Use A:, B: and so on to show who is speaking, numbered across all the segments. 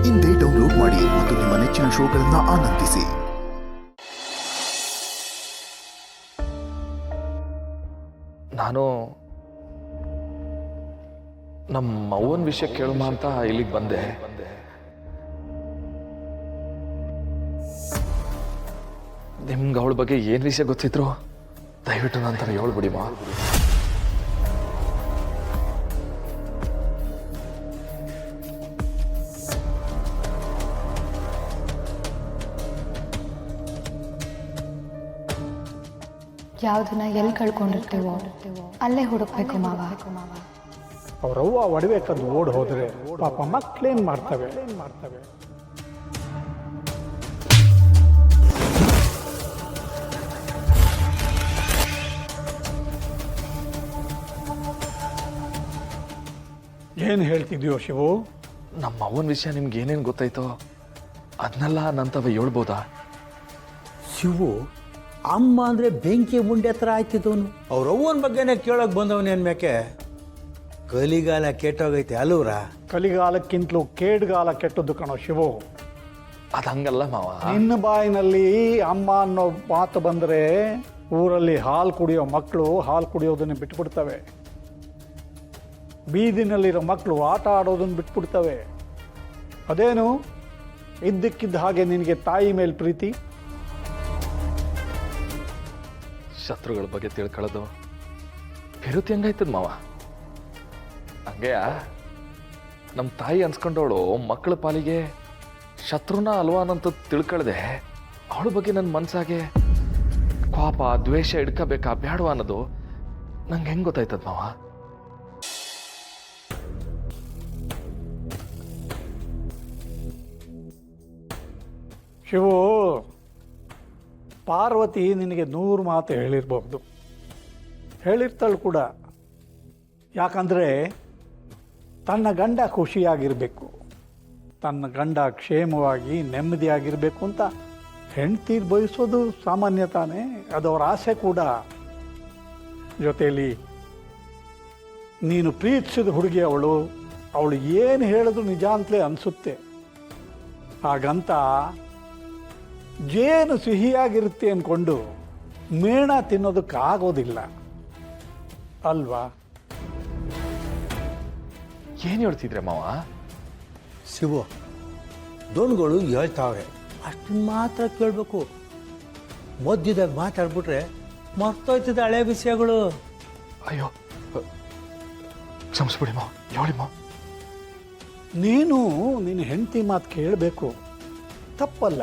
A: ಇಂದೇ ಡೌನ್ಲೋಡ್ ಮಾಡಿ ಮತ್ತು ನಿಮ್ಮ ನೆಚ್ಚಿನ ಶೋಗಳನ್ನು ಆನಂದಿಸಿ.
B: ನಾನು ನಮ್ಮ ಅವ್ವನ ವಿಷಯ ಕೇಳೋಣ ಅಂತ ಇಲ್ಲಿಗೆ ಬಂದೆ. ನಿಮ್ಗೆ ಅವಳ ಬಗ್ಗೆ ಏನು ವಿಷಯ ಗೊತ್ತಿದ್ರು ದಯವಿಟ್ಟು ನಂತರ ಹೇಳ್ಬಿಡಿ ಮಾ.
C: ಯಾವುದನ್ನ ಎಲ್ಲಿ ಕಳ್ಕೊಂಡಿರ್ತೀವೋ ಅಲ್ಲೇ ಹುಡುಕ್ಬೇಕು ಮಾವ.
D: ಅವರವ್ವ ಒಡವೆ ಕದ್ದು ಓಡ್ ಹೋದ್ರೆ ಪಾಪ ಮಕ್ಕಳೇನ್ ಮಾಡ್ತವೆ. ಏನ್ ಹೇಳ್ತಿದ್ಯೋ ಶಿವು?
B: ನಮ್ಮ ಅವ್ವನ ವಿಷಯ ನಿಮ್ಗೆ ಏನೇನು ಗೊತ್ತಾಯ್ತೋ ಅದನ್ನೆಲ್ಲ ನಂತವ ಹೇಳ್ಬೋದಾ?
E: ಶಿವು ಅಮ್ಮ ಅಂದರೆ ಬೆಂಕಿ ಮುಂಡೆ ಹತ್ರ ಆಯ್ತಿದ್ದವನು. ಅವ್ರವ್ವನ ಬಗ್ಗೆನೇ ಕೇಳೋಕೆ ಬಂದವನೇ ಅನ್ಮ್ಯಾಕೆ ಕಲಿಗಾಲ ಕೆಟ್ಟೋಗೈತೆ ಅಲ್ಲೂರ.
D: ಕಲಿಗಾಲಕ್ಕಿಂತಲೂ ಕೇಡ್ಗಾಲ ಕೆಟ್ಟದ್ದು ಕಣೋ ಶಿವು.
B: ಅದು ಹಂಗಲ್ಲ ಮಾವ.
D: ನಿನ್ನ ಬಾಯಿನಲ್ಲಿ ಅಮ್ಮ ಅನ್ನೋ ಮಾತು ಬಂದರೆ ಊರಲ್ಲಿ ಹಾಲು ಕುಡಿಯೋ ಮಕ್ಕಳು ಹಾಲು ಕುಡಿಯೋದನ್ನ ಬಿಟ್ಬಿಡ್ತವೆ. ಬೀದಿನಲ್ಲಿರೋ ಮಕ್ಕಳು ಆಟ ಆಡೋದನ್ನು ಬಿಟ್ಬಿಡ್ತವೆ. ಅದೇನು ಇದ್ದಕ್ಕಿದ್ದ ಹಾಗೆ ನಿನಗೆ ತಾಯಿ ಮೇಲೆ ಪ್ರೀತಿ?
B: ಶತ್ರುಗಳ ಬಗ್ಗೆ ತಿಳ್ಕೊಳ್ಳೋದು ವಿರುದ್ಧ ಹೆಂಗಾಯ್ತದ ಮಾವ? ಹಂಗೆಯ ನಮ್ಮ ತಾಯಿ ಅನ್ಸ್ಕೊಂಡವಳು ಮಕ್ಕಳ ಪಾಲಿಗೆ ಶತ್ರುನ ಅಲ್ವಾ ಅನ್ನಂತ ತಿಳ್ಕೊಳ್ದೆ ಅವಳ ಬಗ್ಗೆ ನನ್ನ ಮನ್ಸಾಗೆ ಕೋಪ ದ್ವೇಷ ಹಿಡ್ಕೋಬೇಕಾ ಬ್ಯಾಡವಾ ಅನ್ನೋದು ನಂಗೆ ಹೆಂಗೆ ಗೊತ್ತಾಯ್ತದ ಮಾವ?
D: ಶಿವು, ಪಾರ್ವತಿ ನಿನಗೆ 100 ಮಾತು ಹೇಳಿರ್ಬಹುದು, ಹೇಳಿರ್ತಾಳು ಕೂಡ. ಯಾಕಂದರೆ ತನ್ನ ಗಂಡ ಖುಷಿಯಾಗಿರಬೇಕು, ತನ್ನ ಗಂಡ ಕ್ಷೇಮವಾಗಿ ನೆಮ್ಮದಿಯಾಗಿರಬೇಕು ಅಂತ ಹೆಂಡ್ತಿ ಬಯಸೋದು ಸಾಮಾನ್ಯ ತಾನೇ, ಅದು ಅವರ ಆಸೆ ಕೂಡ. ಜೊತೆಯಲ್ಲಿ ನೀನು ಪ್ರೀತಿಸಿದ ಹುಡುಗಿ ಅವಳು ಏನು ಹೇಳಿದ್ರು ನಿಜ ಅಂತಲೇ ಅನಿಸುತ್ತೆ. ಹಾಗಂತ ಜೇನು ಸಿಹಿಯಾಗಿರುತ್ತೆ ಅಂದ್ಕೊಂಡು ಮೇಣ ತಿನ್ನೋದಕ್ಕಾಗೋದಿಲ್ಲ ಅಲ್ವಾ?
B: ಏನು ಹೇಳ್ತಿದ್ರೆ ಮಾವ?
E: ಶಿವು, ದೋಣ್ಗಳು ಹೇಳ್ತಾವ್ರೆ, ಅಷ್ಟನ್ನು ಮಾತ್ರ ಕೇಳಬೇಕು. ಮಧ್ಯದಾಗ ಮಾತಾಡ್ಬಿಟ್ರೆ ಮರ್ತೋಯ್ತದೆ ಹಳೆ ವಿಷಯಗಳು.
B: ಅಯ್ಯೋ ಕ್ಷಮಿಸ್ಬಿಡಿ ಮಾವ, ಹೇಳಿ ಮಾವ.
D: ನೀನು ನಿನ್ನ ಹೆಂಡತಿ ಮಾತು ಕೇಳಬೇಕು, ತಪ್ಪಲ್ಲ.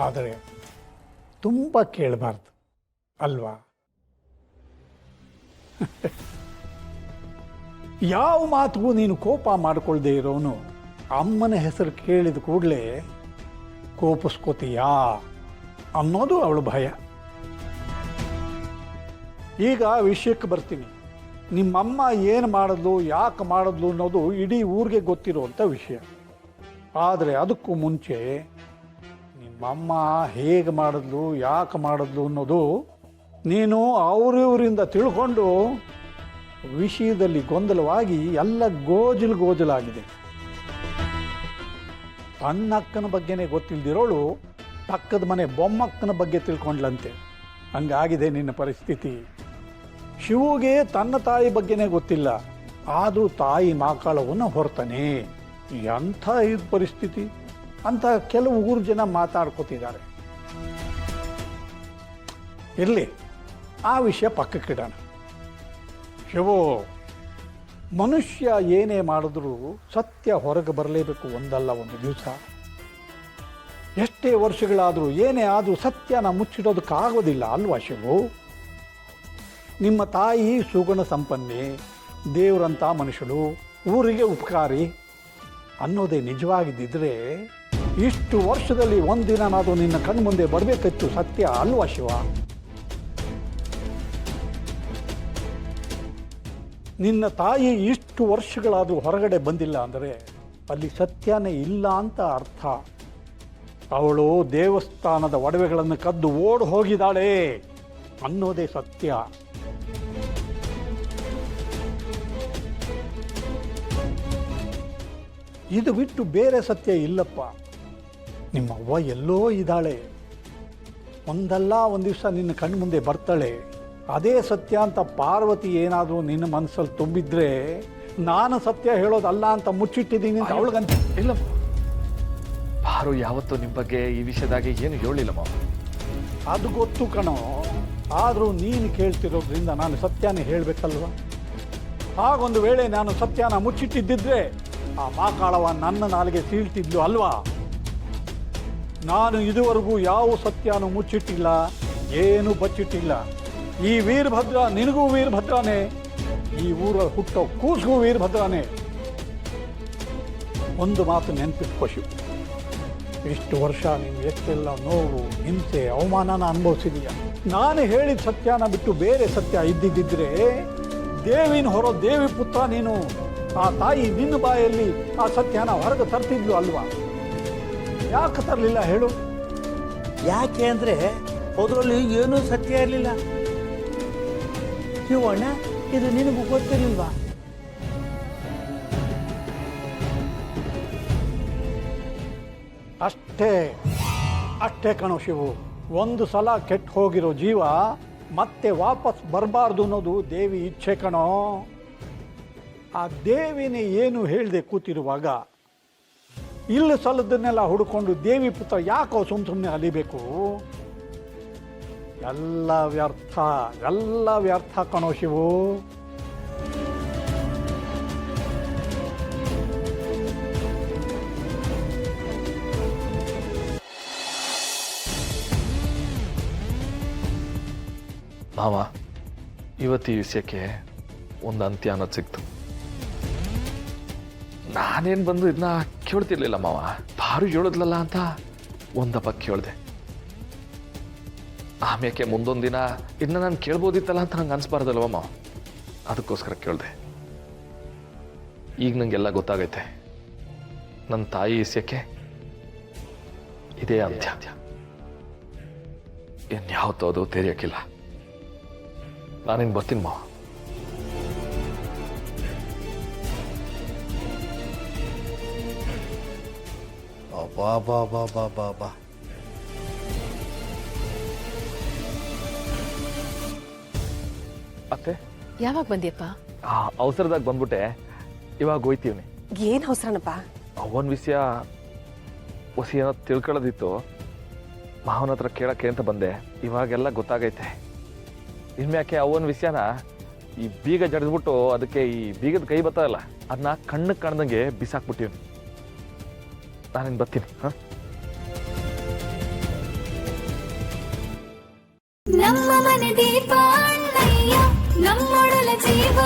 D: ಆದರೆ ತುಂಬ ಕೇಳಬಾರ್ದು ಅಲ್ವಾ? ಯಾವ ಮಾತಿಗೂ ನೀನು ಕೋಪ ಮಾಡಿಕೊಳ್ಳದೆ ಇರೋನು ಅಮ್ಮನ ಹೆಸರು ಕೇಳಿದ ಕೂಡಲೇ ಕೋಪಿಸ್ಕೋತೀಯಾ ಅನ್ನೋದು ಅವಳ ಭಯ. ಈಗ ವಿಷಯಕ್ಕೆ ಬರ್ತೀನಿ. ನಿಮ್ಮಮ್ಮ ಏನು ಮಾಡಿದ್ಲು, ಯಾಕೆ ಮಾಡಿದ್ಲು ಅನ್ನೋದು ಇಡೀ ಊರಿಗೆ ಗೊತ್ತಿರುವಂಥ ವಿಷಯ. ಆದರೆ ಅದಕ್ಕೂ ಮುಂಚೆ ನಿಮ್ಮಮ್ಮ ಹೇಗೆ ಮಾಡಿದ್ಲು, ಯಾಕೆ ಮಾಡಿದ್ಲು ಅನ್ನೋದು ನೀನು ಅವರಿವರಿಂದ ತಿಳ್ಕೊಂಡು ವಿಷಯದಲ್ಲಿ ಗೊಂದಲವಾಗಿ ಎಲ್ಲ ಗೋಜಲಾಗಿದೆ. ತನ್ನಕ್ಕನ ಬಗ್ಗೆನೇ ಗೊತ್ತಿಲ್ದಿರೋಳು ಪಕ್ಕದ ಮನೆ ಬೊಮ್ಮಕ್ಕನ ಬಗ್ಗೆ ತಿಳ್ಕೊಂಡ್ಲಂತೆ. ಹಂಗಾಗಿದೆ ನಿನ್ನ ಪರಿಸ್ಥಿತಿ. ಶಿವುಗೆ ತನ್ನ ತಾಯಿ ಬಗ್ಗೆನೇ ಗೊತ್ತಿಲ್ಲ, ಆದರೂ ತಾಯಿ ಮಾಕಾಳವನ್ನು ಹೊರತಾನೆ. ಎಂಥ ಇದು ಪರಿಸ್ಥಿತಿ ಅಂತ ಕೆಲವು ಊರು ಜನ ಮಾತಾಡ್ಕೋತಿದ್ದಾರೆ. ಇರಲಿ, ಆ ವಿಷಯ ಪಕ್ಕಕ್ಕಿಡೋಣ. ಶಿವು, ಮನುಷ್ಯ ಏನೇ ಮಾಡಿದ್ರೂ ಸತ್ಯ ಹೊರಗೆ ಬರಲೇಬೇಕು, ಒಂದಲ್ಲ ಒಂದು ದಿವಸ. ಎಷ್ಟೇ ವರ್ಷಗಳಾದರೂ ಏನೇ ಆದರೂ ಸತ್ಯನ ಮುಚ್ಚಿಡೋದಕ್ಕಾಗೋದಿಲ್ಲ ಅಲ್ವಾ ಶಿವು? ನಿಮ್ಮ ತಾಯಿ ಸುಗುಣ ಸಂಪನ್ನೆ, ದೇವರಂಥ ಮನುಷ್ಯಳು, ಊರಿಗೆ ಉಪಕಾರಿ ಅನ್ನೋದೇ ನಿಜವಾಗಿದ್ದಿದ್ರೆ ಇಷ್ಟು ವರ್ಷದಲ್ಲಿ ಒಂದಿನಾದರೂ ನಿನ್ನ ಕಣ್ಮುಂದೆ ಬರಬೇಕಿತ್ತು ಸತ್ಯ ಅಲ್ವಾ ಶಿವ? ನಿನ್ನ ತಾಯಿ ಇಷ್ಟು ವರ್ಷಗಳಾದರೂ ಹೊರಗಡೆ ಬಂದಿಲ್ಲ ಅಂದರೆ ಅಲ್ಲಿ ಸತ್ಯನೇ ಇಲ್ಲ ಅಂತ ಅರ್ಥ. ಅವಳು ದೇವಸ್ಥಾನದ ಒಡವೆಗಳನ್ನು ಕದ್ದು ಓಡಿ ಹೋಗಿದ್ದಾಳೆ ಅನ್ನೋದೇ ಸತ್ಯ. ಇದು ಬಿಟ್ಟು ಬೇರೆ ಸತ್ಯ ಇಲ್ಲಪ್ಪ. ನಿಮ್ಮವ್ವ ಎಲ್ಲೋ ಇದ್ದಾಳೆ, ಒಂದಲ್ಲ ಒಂದು ದಿವಸ ನಿನ್ನ ಕಣ್ಣು ಮುಂದೆ ಬರ್ತಾಳೆ. ಅದೇ ಸತ್ಯ ಅಂತ ಪಾರ್ವತಿ ಏನಾದರೂ ನಿನ್ನ ಮನಸ್ಸಲ್ಲಿ ತುಂಬಿದ್ರೆ ನಾನು ಸತ್ಯ ಹೇಳೋದಲ್ಲ ಅಂತ ಮುಚ್ಚಿಟ್ಟಿದ್ದೀನಿ ಅಂತ ಅವಳಿಗಂತ.
B: ಇಲ್ಲ ಪಾರು ಯಾವತ್ತೂ ನಿಮ್ಮ ಬಗ್ಗೆ ಈ ವಿಷಯದಾಗೆ ಏನು ಹೇಳಿಲ್ಲ ಮಾವ.
D: ಅದು ಗೊತ್ತು ಕಣೋ, ಆದರೂ ನೀನು ಕೇಳ್ತಿರೋದ್ರಿಂದ ನಾನು ಸತ್ಯನೇ ಹೇಳಬೇಕಲ್ವ. ಹಾಗೊಂದು ವೇಳೆ ನಾನು ಸತ್ಯನ ಮುಚ್ಚಿಟ್ಟಿದ್ದಿದ್ರೆ ಆ ಮಾಕಾಳವ ನನ್ನ ನಾಲಿಗೆ ಸೀಳ್ತಿದ್ಲು ಅಲ್ವಾ. ನಾನು ಇದುವರೆಗೂ ಯಾವ ಸತ್ಯನೂ ಮುಚ್ಚಿಟ್ಟಿಲ್ಲ, ಏನೂ ಬಚ್ಚಿಟ್ಟಿಲ್ಲ. ಈ ವೀರಭದ್ರ ನಿನಗೂ ವೀರಭದ್ರಾನೇ, ಈ ಊರ ಹುಟ್ಟೋ ಕೂಸ್ಗೂ ವೀರಭದ್ರಾನೇ. ಒಂದು ಮಾತು ನೆನಪಿಟ್ಕೋ ಶಿವ, ಇಷ್ಟು ವರ್ಷ ನೀನು ಎಷ್ಟೆಲ್ಲ ನೋವು, ಹಿಂಸೆ, ಅವಮಾನನ ಅನುಭವಿಸಿದೀಯ. ನಾನು ಹೇಳಿದ ಸತ್ಯನ ಬಿಟ್ಟು ಬೇರೆ ಸತ್ಯ ಇದ್ದಿದ್ದಿದ್ರೆ ದೇವಿನ ಹೊರೋ ದೇವಿ ಪುತ್ರ ನೀನು. ಆ ತಾಯಿ ನಿನ್ನ ಬಾಯಲ್ಲಿ ಆ ಸತ್ಯನ ಹೊರಗೆ ತರ್ತಿದ್ಲು ಅಲ್ವಾ. ಯಾಕೆ ತರಲಿಲ್ಲ ಹೇಳು?
E: ಯಾಕೆ ಅಂದರೆ ಅದರಲ್ಲಿ ಏನೂ ಸತ್ಯ ಇರಲಿಲ್ಲ. ಶಿವಣ್ಣ, ಇದು ನಿನಗೂ ಗೊತ್ತಿರಲಿಲ್ವಾ?
D: ಅಷ್ಟೇ ಕಣೋ ಶಿವು. ಒಂದು ಸಲ ಕೆಟ್ಟು ಹೋಗಿರೋ ಜೀವ ಮತ್ತೆ ವಾಪಸ್ ಬರಬಾರ್ದು ಅನ್ನೋದು ದೇವಿ ಇಚ್ಛೆ ಕಣೋ. ಆ ದೇವಿನೇ ಏನು ಹೇಳದೆ ಕೂತಿರುವಾಗ ಇಲ್ಲಿ ಸಲದನ್ನೆಲ್ಲ ಹುಡುಕೊಂಡು ದೇವಿ ಪುತ್ರ ಯಾಕೋ ಸುಮ್ಮನೆ ಅಲಿಬೇಕು? ಎಲ್ಲ ವ್ಯರ್ಥ ಕಣೋ ಶಿವು.
B: ಮಾವ, ಇವತ್ತು ಈ ವಿಷಯಕ್ಕೆ ಒಂದು ಅಂತ್ಯ ಅನ್ನೋದು ಸಿಕ್ತು. ನಾನೇನು ಬಂದು ಇದನ್ನ ಕೇಳ್ತಿರ್ಲಿಲ್ಲ ಮಾವ. ಪಾರು ಹೇಳಿದ್ಲಲ್ಲ ಅಂತ ಒಂದಪ್ಪ ಕೇಳಿದೆ. ಆಮೇಲೆ ಮುಂದೊಂದು ದಿನ ಇದನ್ನ ನಾನು ಕೇಳ್ಬೋದಿತ್ತಲ್ಲ ಅಂತ ನಂಗೆ ಅನ್ಸ್ಬಾರ್ದಲ್ವ ಮಾವ, ಅದಕ್ಕೋಸ್ಕರ ಕೇಳಿದೆ. ಈಗ ನಂಗೆಲ್ಲ ಗೊತ್ತಾಗೈತೆ. ನನ್ನ ತಾಯಿ ವಿಷಯಕ್ಕೆ ಇದೇ ಅಂತ್ಯ. ಇನ್ಯಾವತ್ತೂ ಅದು ತೆರೆಯೋಕ್ಕಿಲ್ಲ. ನಾನಿನ್ ಬರ್ತೀನಿ ಮಾವ.
E: ಬಾ
B: ಅತ್ತೆ,
F: ಯಾವಾಗ ಬಂದ್ಯಪ್ಪ?
B: ಅವಸರದಾಗ ಬಂದ್ಬಿಟ್ಟೆ. ಇವಾಗ ಹೋಯ್ತೀವಿ.
F: ಏನ್ ಅವಸರನಪ್ಪ?
B: ಅವನ ವಿಷಯ ಹೊಸ ಏನೋ ತಿಳ್ಕೊಳ್ಳೋದಿತ್ತು, ಮಾವನ ಹತ್ರ ಕೇಳಕ್ಕೆ ಅಂತ ಬಂದೆ. ಇವಾಗೆಲ್ಲ ಗೊತ್ತಾಗೈತೆ. ಇನ್ಮ್ಯಾಕೆ ಅವನ ವಿಷಯನ ಈ ಬೀಗ ಜಡಿದ್ಬಿಟ್ಟು ಅದಕ್ಕೆ ಈ ಬೀಗದ ಕೈ ಬರ್ತದಲ್ಲ, ಅದನ್ನ ಕಣ್ಣಿಗೆ ಕಾಣ್ದಂಗೆ ಬಿಸಾಕ್ಬಿಟ್ಟಿವಿ. ನಾನಿನ್ ಬರ್ತೀನಿ.
G: ನಮ್ಮ ಮನೆ ದೀಪ ಅಣ್ಣಯ್ಯ, ನಮ್ಮೊಡಲ ಜೀವ